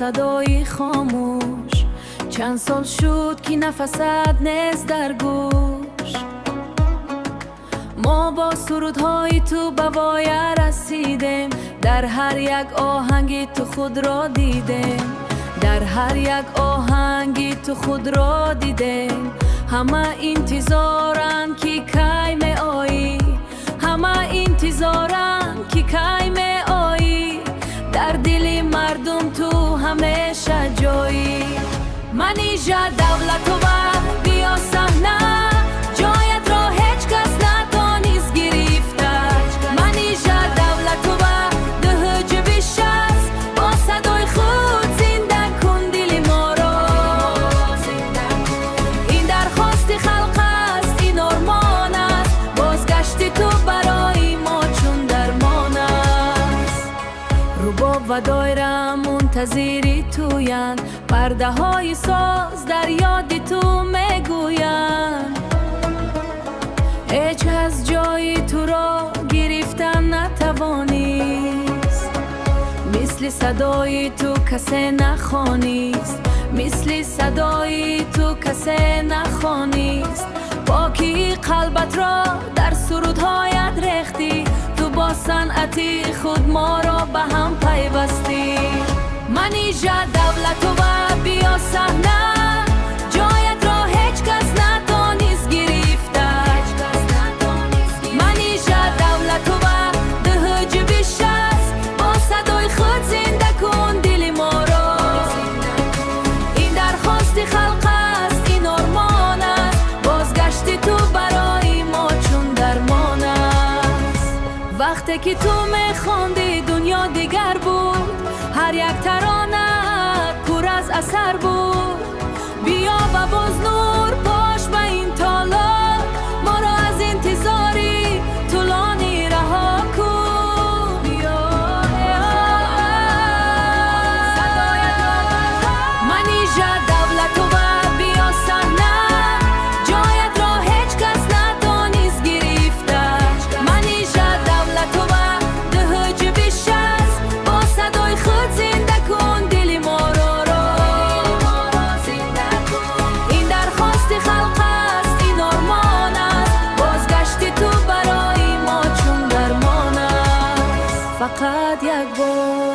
صدای خاموش. چند سال شد که نفست نیست در گوش. ما با سرودهای تو به وای رسیدیم. در هر یک آهنگی تو خود را دیدیم. در هر یک آهنگی تو خود را دیدیم. همه انتظارن که کی می آیی. همه انتظارن که کی می آیی. در دل مردم تو همیشه جایی. منیژه دولت و بیا صحنه. جایت را هیچ کس نتانیست گرفته. منیژه دولت و ده جبی شست. با صدای خود زنده کن دل ما را. این درخواست خلق است، این آرمان است. بازگشت تو برای ما چون درمان است. رباب و دایره منتظری تویند. پرده های ساز در یاد تو میگویند. هیچ از جای تو را گرفتن نتوانیست. مثل صدای تو کسی نخوانیست. مثل صدای تو کسی نخوانیست. پاکی قلبت را در سرودهایت ریختی. تو با صنعتی خود ما را به هم پیوستی. منیژه دولت و بیا صحنه. جایت را هیچ کس نتانیست گرفته. منیژه دولت و ده جبی شست. با صدای خود زنده کن دل ما را. این درخواست خلق است، این آرمان است. بازگشت تو برای ما چون درمان است. وقتی که تو میخواندی دنیا دیگر بود. هر یک ترانه پر از اثر بود. بیا و باز نور پاش به این تالا. ما را از انتظاری طولانی رها کن. بیا منیژه دولت و بیا صحنه. جایت را هیچ کس نتانیست گرفته. منیژه دولت و ده جبی شست. با صدای خود زنده کن دل ما را. این درخواست خلق است، این آرمان است. بازگشت تو برای ما چون درمان است. فقط یک بار